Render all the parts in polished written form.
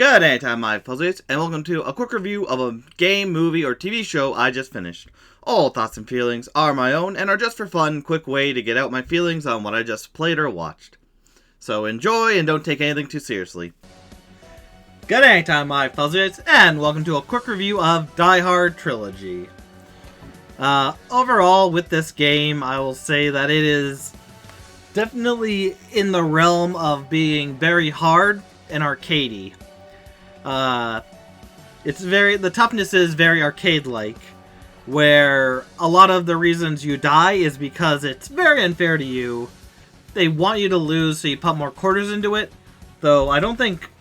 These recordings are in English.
Good day, time my fuzzies, and welcome to a quick review of a game, movie, or TV show I just finished. All thoughts and feelings are my own and are just for fun, quick way to get out my feelings on what I just played or watched. So enjoy and don't take anything too seriously. Good day, time my fuzzies, and welcome to a quick review of Die Hard Trilogy. Overall, with this game, I will say that it is definitely in the realm of being very hard and arcadey. The toughness is very arcade-like, where a lot of the reasons you die is because it's very unfair to you. They want you to lose, so you put more quarters into it, though I don't think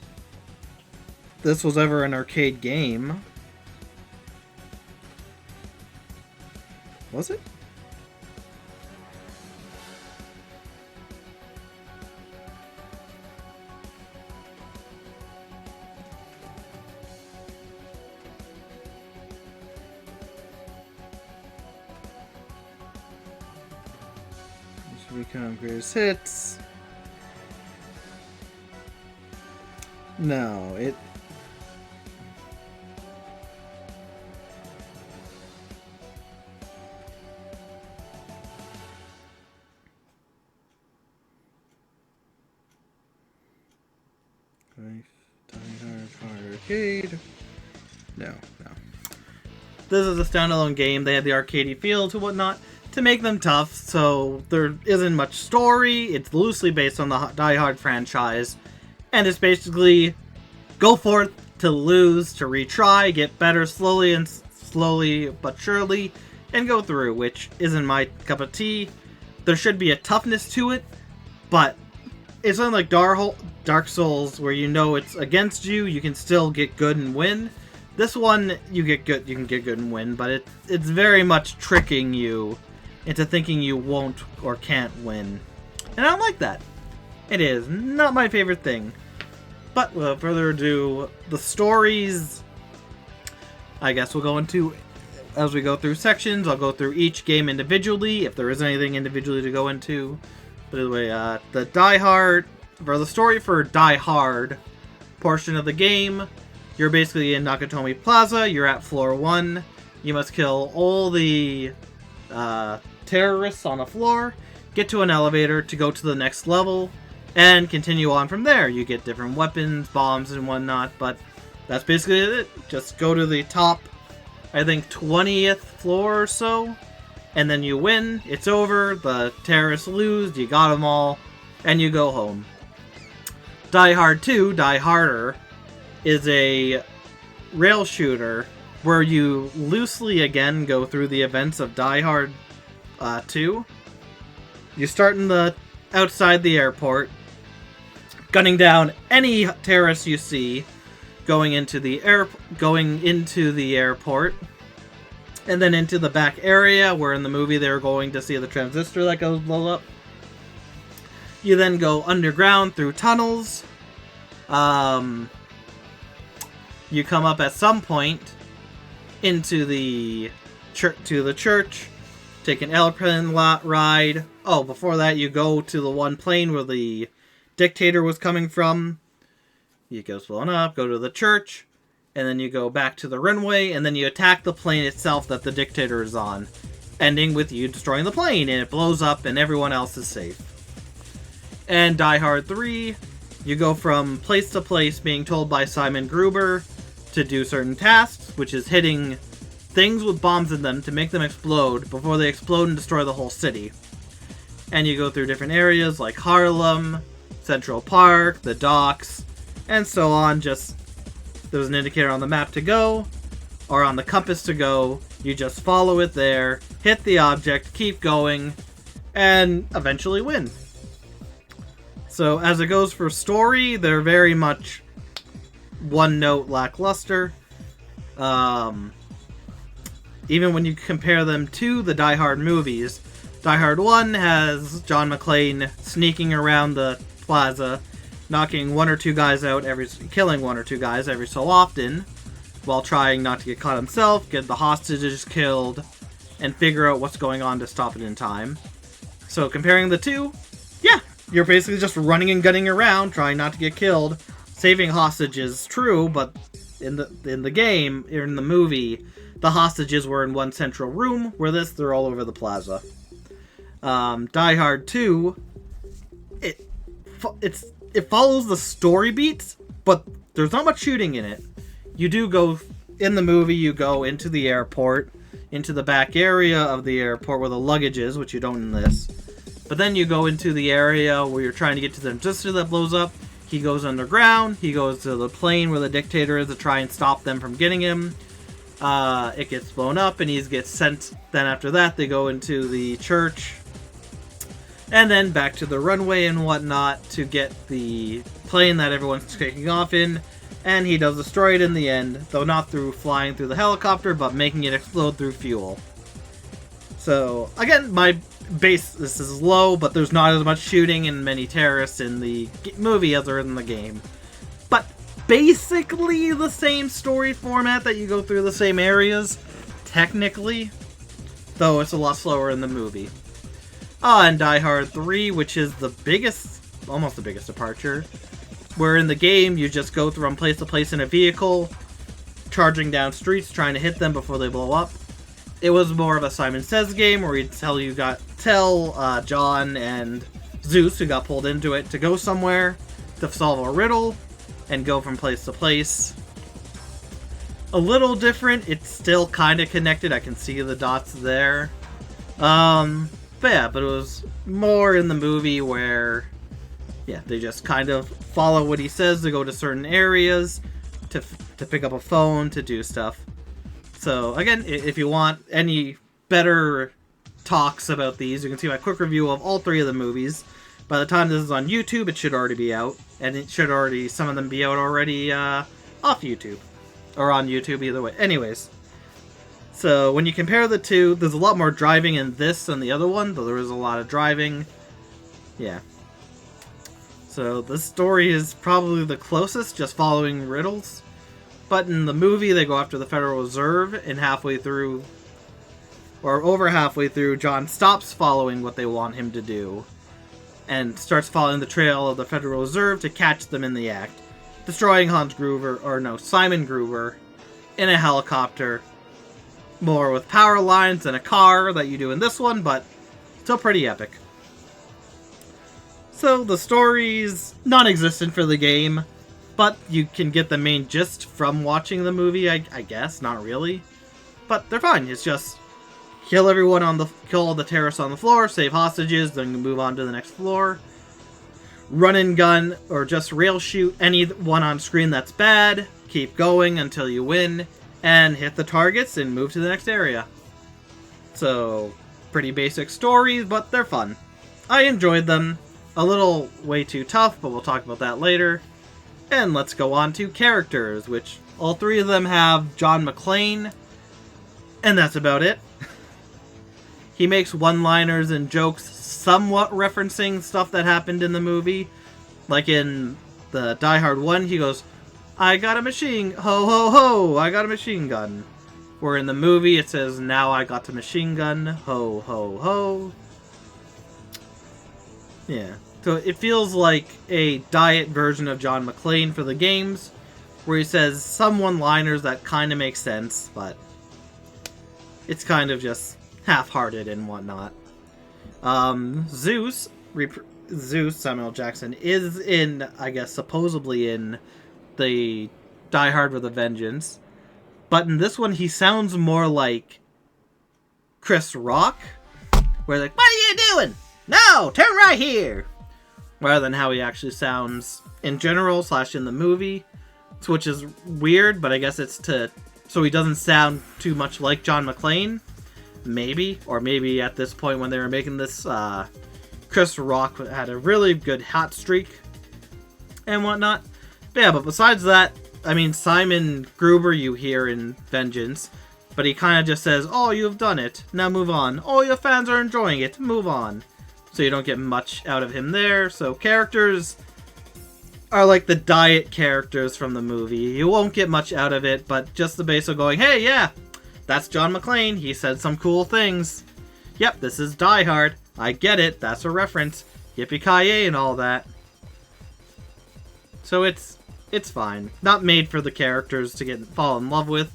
this was ever an arcade game. Was it? Become greatest hits. No, it. Die Hard Arcade. No. This is a standalone game. They had the arcadey feel to whatnot to make them tough, so there isn't much story. It's loosely based on the Die Hard franchise, and it's basically go forth to lose, to retry, get better slowly but surely, and go through, which isn't my cup of tea. There should be a toughness to it, but it's not like Dark Souls, where you know it's against you, you can still get good and win. This one, you can get good and win, but it's very much tricking you into thinking you won't or can't win. And I don't like that. It is not my favorite thing. But without further ado, the stories, I guess we'll go into as we go through sections. I'll go through each game individually, if there is anything individually to go into. But anyway, the Die Hard, for the story for Die Hard portion of the game, you're basically in Nakatomi Plaza, you're at floor 1, you must kill all the terrorists on a floor, get to an elevator to go to the next level, and continue on from there. You get different weapons, bombs, and whatnot, but that's basically it. Just go to the top, I think, 20th floor or so, and then you win. It's over, the terrorists lose, you got them all, and you go home. Die Hard 2, Die Harder, is a rail shooter where you loosely again go through the events of Die Hard 2. You start outside the airport, gunning down any terrorists you see going into the airport, and then into the back area where in the movie they were going to see the transistor that goes blow up. You then go underground through tunnels. You come up at some point into the church, take an airplane ride. Oh, before that, you go to the one plane where the dictator was coming from. You go blowing up, go to the church, and then you go back to the runway, and then you attack the plane itself that the dictator is on, ending with you destroying the plane, and it blows up, and everyone else is safe. And Die Hard 3, you go from place to place being told by Simon Gruber to do certain tasks, which is hitting things with bombs in them to make them explode before they explode and destroy the whole city. And you go through different areas like Harlem, Central Park, the docks, and so on. Just there's an indicator on the map to go, or on the compass to go. You just follow it there, hit the object, keep going, and eventually win. So as it goes for story, they're very much one-note lackluster. Even when you compare them to the Die Hard movies, Die Hard 1 has John McClane sneaking around the plaza, knocking one or two guys out killing one or two guys every so often, while trying not to get caught himself, get the hostages killed, and figure out what's going on to stop it in time. So comparing the two, yeah, you're basically just running and gunning around, trying not to get killed, saving hostages, true, but in the game, in the movie, the hostages were in one central room, where they're all over the plaza. Die Hard 2, it follows the story beats, but there's not much shooting in it. You do go, in the movie, you go into the airport, into the back area of the airport where the luggage is, which you don't in this. But then you go into the area where you're trying to get to the resistor that blows up. He goes underground. He goes to the plane where the dictator is to try and stop them from getting him. It gets blown up and he gets sent. Then after that, they go into the church. And then back to the runway and whatnot to get the plane that everyone's taking off in. And he does destroy it in the end, though not through flying through the helicopter, but making it explode through fuel. So, again, my base, this is low, but there's not as much shooting and many terrorists in the movie as there is in the game. But basically the same story format that you go through the same areas, technically, though it's a lot slower in the movie. And Die Hard 3, which is the biggest, almost the biggest departure, where in the game you just go from place to place in a vehicle, charging down streets, trying to hit them before they blow up. It was more of a Simon Says game where he'd tell John and Zeus, who got pulled into it, to go somewhere to solve a riddle and go from place to place. A little different. It's still kind of connected. I can see the dots there. But it was more in the movie where, yeah, they just kind of follow what he says to go to certain areas, to pick up a phone, to do stuff. So, again, if you want any better talks about these, you can see my quick review of all three of the movies. By the time this is on YouTube, it should already be out. And it should already, some of them be out already off YouTube. Or on YouTube, either way. Anyways. So, when you compare the two, there's a lot more driving in this than the other one, though there is a lot of driving. Yeah. So, this story is probably the closest, just following riddles. But in the movie, they go after the Federal Reserve, and halfway through, or over halfway through, John stops following what they want him to do, and starts following the trail of the Federal Reserve to catch them in the act, destroying Simon Gruber, in a helicopter, more with power lines than a car that you do in this one, but still pretty epic. So, the story's non-existent for the game, but you can get the main gist from watching the movie, I guess. Not really. But they're fine. It's just kill all the terrorists on the floor, save hostages, then move on to the next floor. Run and gun, or just rail shoot anyone on screen that's bad. Keep going until you win, and hit the targets and move to the next area. So, pretty basic stories, but they're fun. I enjoyed them. A little way too tough, but we'll talk about that later. And let's go on to characters, which all three of them have John McClane, and that's about it. He makes one-liners and jokes somewhat referencing stuff that happened in the movie. Like in the Die Hard 1, he goes, I got a machine, ho ho ho, I got a machine gun. Where in the movie it says, now I got a machine gun, ho ho ho. Yeah. So it feels like a diet version of John McClane for the games, where he says some one-liners that kind of make sense, but it's kind of just half-hearted and whatnot. Zeus, Samuel Jackson, is in, I guess, supposedly in the Die Hard with a Vengeance, but in this one he sounds more like Chris Rock, where like, what are you doing? No, turn right here! Rather than how he actually sounds in general / in the movie, which is weird, but I guess it's so he doesn't sound too much like John McClane, maybe, or maybe at this point when they were making this, Chris Rock had a really good hot streak and whatnot. But yeah, but besides that, I mean, Simon Gruber you hear in Vengeance, but he kind of just says, oh, you've done it, now move on. Oh, your fans are enjoying it, move on. So you don't get much out of him there. So characters are like the diet characters from the movie. You won't get much out of it, but just the base of going, hey, yeah, that's John McClane. He said some cool things. Yep, this is Die Hard. I get it. That's a reference. Yippee-ki-yay and all that. So it's It's fine. Not made for the characters to fall in love with.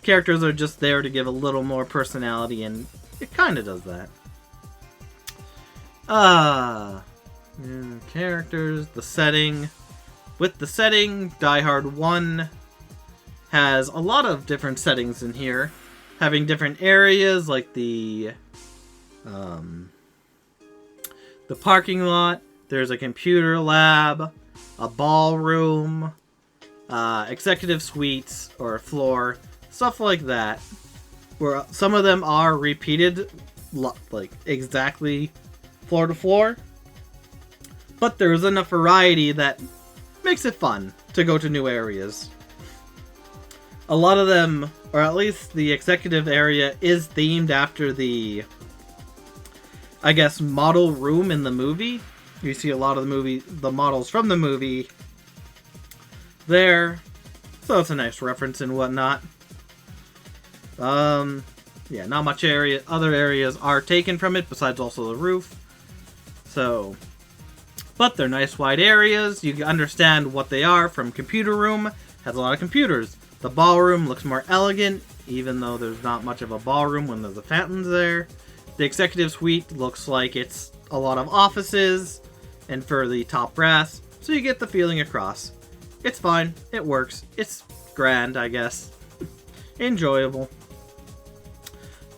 Characters are just there to give a little more personality, and it kind of does that. Characters, the setting. With the setting, Die Hard 1 has a lot of different settings in here, having different areas like the parking lot. There's a computer lab, a ballroom, executive suites or floor, stuff like that. Where some of them are repeated, like exactly floor to floor, but there's enough variety that makes it fun to go to new areas. A lot of them, or at least the executive area, is themed after the, I guess, model room in the movie. You see a lot of the models from the movie there, so it's a nice reference and whatnot. Yeah, not much area. Other areas are taken from it, besides also the roof. So, but they're nice wide areas. You can understand what they are from computer room. Has a lot of computers. The ballroom looks more elegant, even though there's not much of a ballroom when there's the fountains there. The executive suite looks like it's a lot of offices, and for the top brass, so you get the feeling across. It's fine. It works. It's grand, I guess. Enjoyable.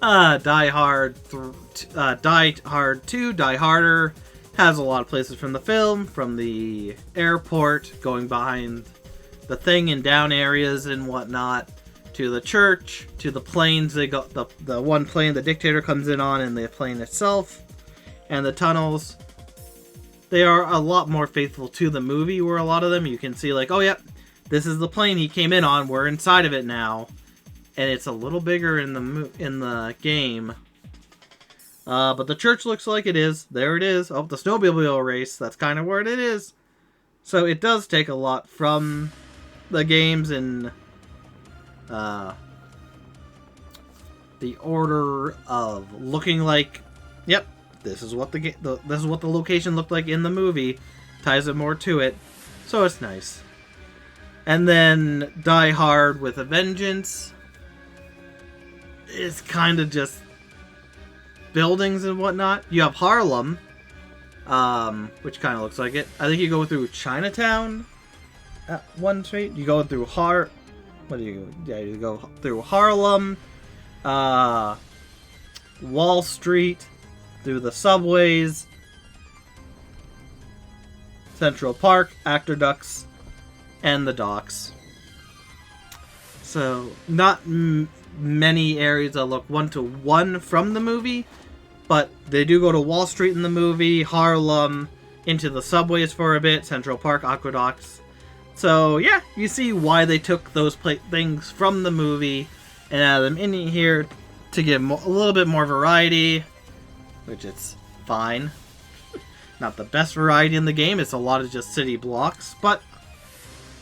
Die Hard 2, Die Harder, has a lot of places from the film, from the airport, going behind the thing and down areas and whatnot, to the church, to the planes. They got the one plane the dictator comes in on, and the plane itself, and the tunnels. They are a lot more faithful to the movie, where a lot of them you can see like, oh yeah, this is the plane he came in on, we're inside of it now. And it's a little bigger in the game. But the church looks like it is. There it is. Oh, the snowmobile race. That's kind of where it is. So it does take a lot from the games in the order of looking like, yep, this is what this is what the location looked like in the movie. Ties it more to it. So it's nice. And then Die Hard with a Vengeance. It's kind of just buildings and whatnot. You have Harlem, which kind of looks like it. I think you go through Chinatown at one street. You go through you go through Harlem, Wall Street, through the subways, Central Park, Aqueducts, and the docks. So, not many areas that look one-to-one from the movie, but they do go to Wall Street in the movie, Harlem, into the subways for a bit, Central Park, Aqueducts. So yeah, you see why they took those things from the movie and added them in here to give a little bit more variety, which it's fine. Not the best variety in the game, it's a lot of just city blocks, but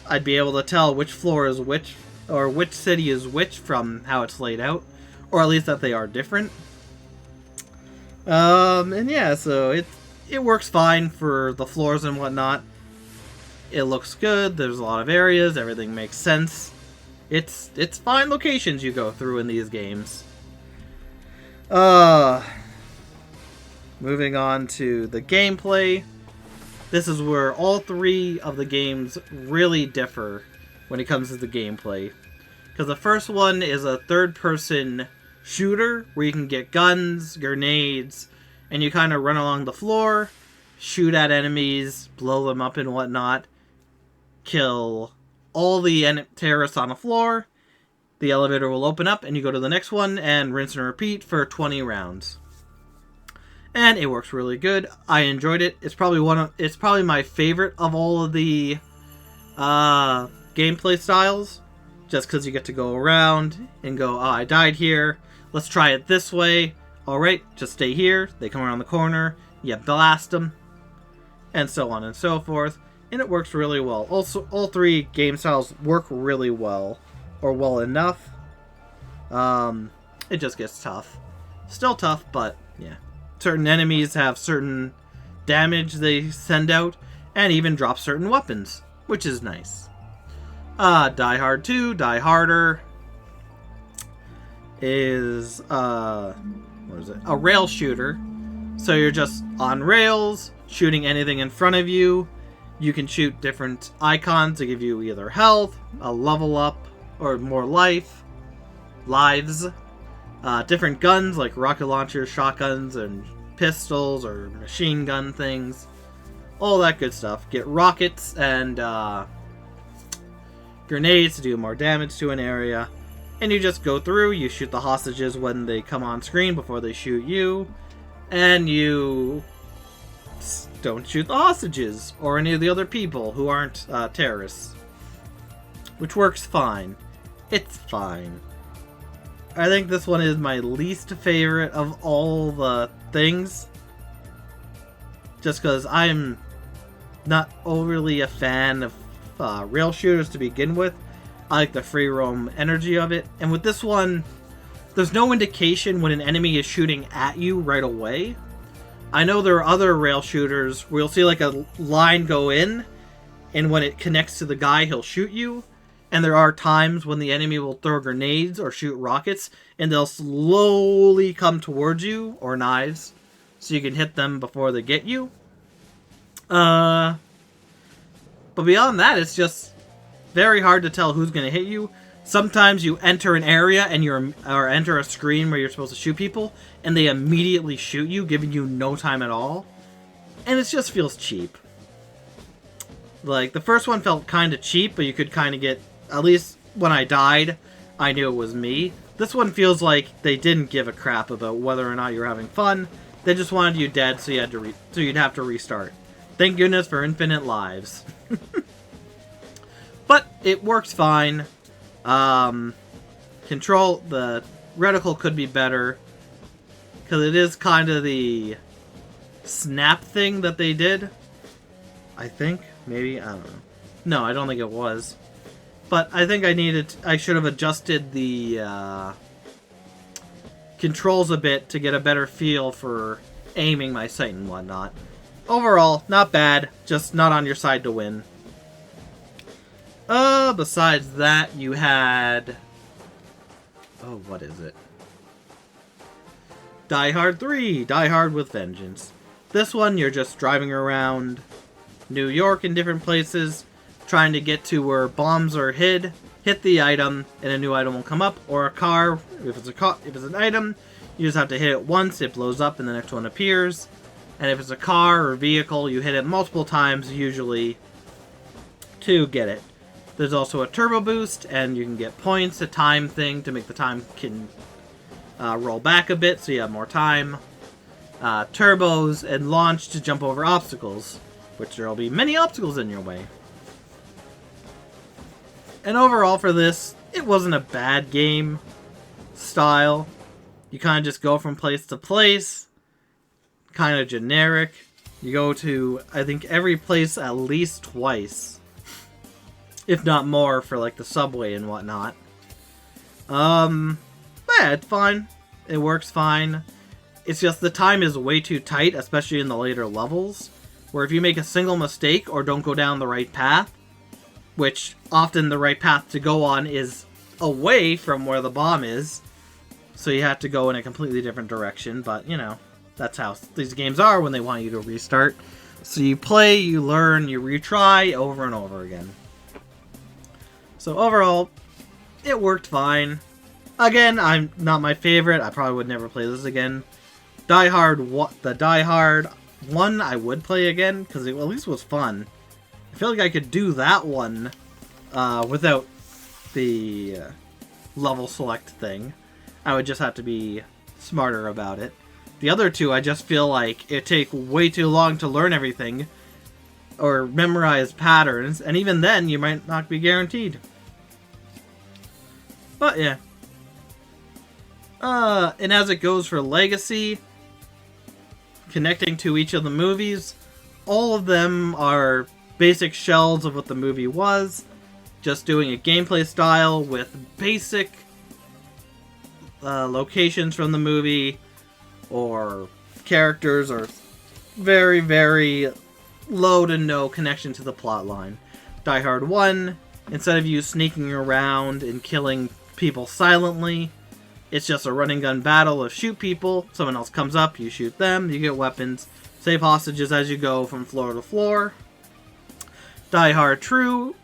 I'd be able to tell which floor is which, or which city is which from how it's laid out, or at least that they are different. And yeah, so it works fine for the floors and whatnot. It looks good. There's a lot of areas. Everything makes sense. It's fine locations you go through in these games. Moving on to the gameplay. This is where all three of the games really differ when it comes to the gameplay. Because the first one is a third-person shooter where you can get guns, grenades, and you kind of run along the floor, shoot at enemies, blow them up and whatnot, kill all the terrorists on the floor. The elevator will open up and you go to the next one and rinse and repeat for 20 rounds. And it works really good. I enjoyed it. It's probably my favorite of all of the gameplay styles. Just because you get to go around and go, oh, I died here. Let's try it this way. Alright, just stay here. They come around the corner. You blast them. And so on and so forth. And it works really well. Also, all three game styles work really well. Or well enough. It just gets tough. Still tough, but yeah. Certain enemies have certain damage they send out. And even drop certain weapons. Which is nice. Die Hard 2, Die Harder, is what is it? A rail shooter. So you're just on rails, shooting anything in front of you. You can shoot different icons to give you either health, a level up, or more lives. Different guns like rocket launchers, shotguns, and pistols, or machine gun things. All that good stuff. Get rockets and grenades to do more damage to an area. And you just go through, you shoot the hostages when they come on screen before they shoot you. And you don't shoot the hostages or any of the other people who aren't terrorists. Which works fine. It's fine. I think this one is my least favorite of all the things. Just because I'm not overly a fan of rail shooters to begin with. I like the free roam energy of it. And with this one, there's no indication when an enemy is shooting at you right away. I know there are other rail shooters where you'll see like a line go in, and when it connects to the guy, he'll shoot you. And there are times when the enemy will throw grenades or shoot rockets, and they'll slowly come towards you, or knives, so you can hit them before they get you. But beyond that, it's just very hard to tell who's going to hit you. Sometimes you enter an area and or enter a screen where you're supposed to shoot people, and they immediately shoot you, giving you no time at all. And it just feels cheap. Like, the first one felt kind of cheap, but you could kind of get, at least when I died, I knew it was me. This one feels like they didn't give a crap about whether or not you're having fun. They just wanted you dead, so you'd have to restart. Thank goodness for infinite lives. But it works fine. The reticle could be better, because it is kind of the snap thing that they did. I think, maybe, I don't know. No, I don't think it was. But I think I should have adjusted the controls a bit to get a better feel for aiming my sight and whatnot. Overall, not bad, just not on your side to win. Besides that, you had... Oh, what is it? Die Hard 3, Die Hard with Vengeance. This one, you're just driving around New York in different places, trying to get to where bombs are hid, hit the item, and a new item will come up, or a car. If it's an item, you just have to hit it once, it blows up, and the next one appears. And if it's a car or vehicle, you hit it multiple times, usually, to get it. There's also a turbo boost, and you can get points, a time thing to make the time can roll back a bit, so you have more time. Turbos, and launch to jump over obstacles, which there will be many obstacles in your way. And overall for this, it wasn't a bad game style. You kind of just go from place to place. Kind of generic. You go to, I think, every place at least twice. If not more, for like the subway and whatnot. Yeah, it's fine. It works fine. It's just the time is way too tight, especially in the later levels. Where if you make a single mistake or don't go down the right path, which often the right path to go on is away from where the bomb is, so you have to go in a completely different direction, but, you know, that's how these games are when they want you to restart. So you play, you learn, you retry over and over again. So overall, it worked fine. Again, I'm not my favorite. I probably would never play this again. The Die Hard 1 I would play again, because it at least was fun. I feel like I could do that one without the level select thing. I would just have to be smarter about it. The other two, I just feel like it take way too long to learn everything or memorize patterns, and even then, you might not be guaranteed. But yeah. And as it goes for Legacy, connecting to each of the movies, all of them are basic shells of what the movie was, just doing a gameplay style with basic locations from the movie, or characters, or very, very low to no connection to the plot line. Die Hard 1, Instead of you sneaking around and killing people silently, it's just a run and gun battle of shoot people, someone else comes up, you shoot them, you get weapons, save hostages as you go from floor to floor. Die Hard 2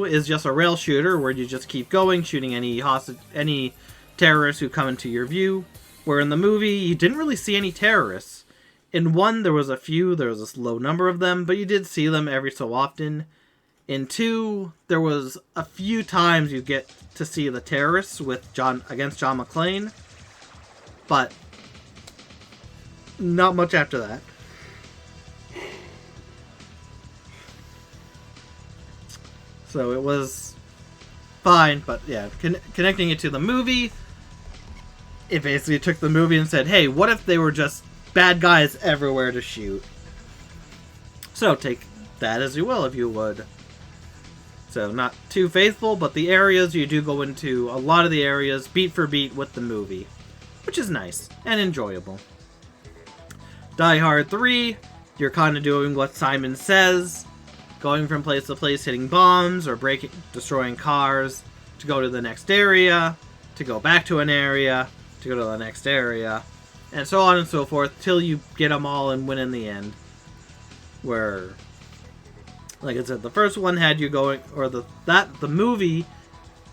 is just a rail shooter where you just keep going, shooting any terrorists who come into your view. Where in the movie, you didn't really see any terrorists. In 1, there was a low number of them, but you did see them every so often. In 2, there was a few times you get to see the terrorists against John McClane, but not much after that. So it was fine, but yeah, connecting it to the movie, it basically took the movie and said, hey, what if they were just bad guys everywhere to shoot? So take that as you will, if you would. So not too faithful, but the areas, you do go into a lot of the areas beat for beat with the movie, which is nice and enjoyable. Die Hard 3, you're kind of doing what Simon says, going from place to place, hitting bombs or destroying cars to go to the next area, to go back to an area, to go to the next area, and so on and so forth till you get them all and win in the end. Where, like I said, the first one had you going, or the movie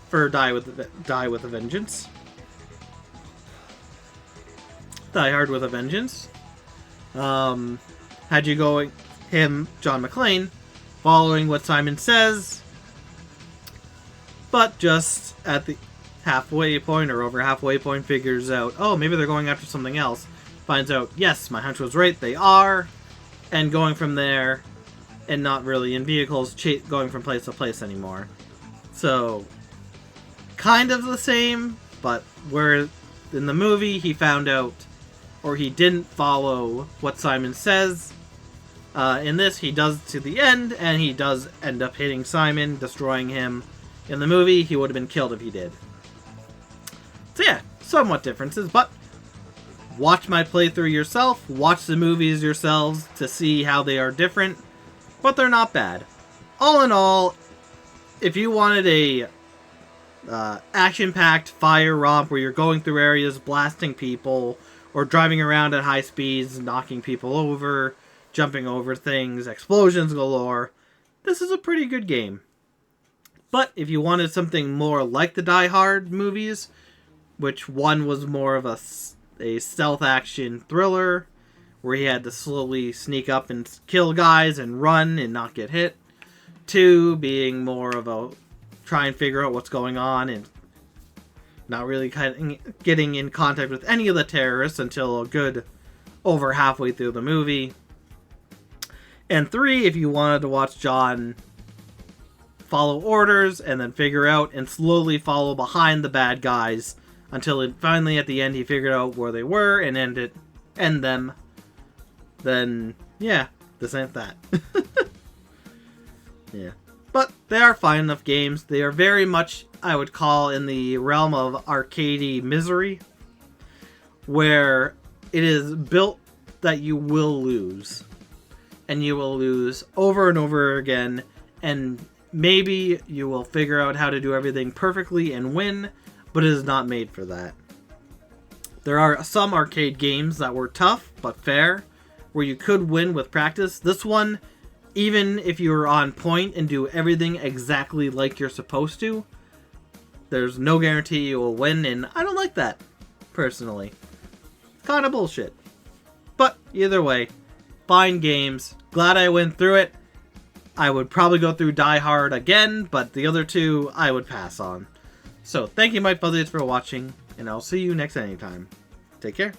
for Die with a Vengeance, Die Hard with a Vengeance, had you going John McClane, following what Simon says, but just at the halfway point or over halfway point figures out, oh, maybe they're going after something else, finds out, yes, my hunch was right, they are, and going from there, and not really in vehicles going from place to place anymore. So, kind of the same, but where in the movie he found out, or he didn't follow what Simon says, in this he does to the end, and he does end up hitting Simon, destroying him. In the movie, he would have been killed if he did. So yeah, somewhat differences, but watch my playthrough yourself, watch the movies yourselves to see how they are different, but they're not bad. All in all, if you wanted a action-packed fire romp where you're going through areas, blasting people, or driving around at high speeds, knocking people over, jumping over things, explosions galore, this is a pretty good game. But if you wanted something more like the Die Hard movies, which one was more of a stealth action thriller, where he had to slowly sneak up and kill guys and run and not get hit. 2 being more of a try and figure out what's going on and not really getting in contact with any of the terrorists until a good over halfway through the movie. And 3, if you wanted to watch John follow orders and then figure out and slowly follow behind the bad guys until finally at the end he figured out where they were and end them, then yeah, this ain't that. Yeah. But they are fine enough games. They are very much, I would call, in the realm of arcadey misery, where it is built that you will lose. And you will lose over and over again, and maybe you will figure out how to do everything perfectly and win, but it is not made for that. There are some arcade games that were tough, but fair, where you could win with practice. This one, even if you're on point and do everything exactly like you're supposed to, there's no guarantee you will win, and I don't like that, personally. Kind of bullshit. But either way, fine games. Glad I went through it. I would probably go through Die Hard again, but the other 2 I would pass on. So, thank you, my fuzzies, for watching, and I'll see you next anytime. Take care.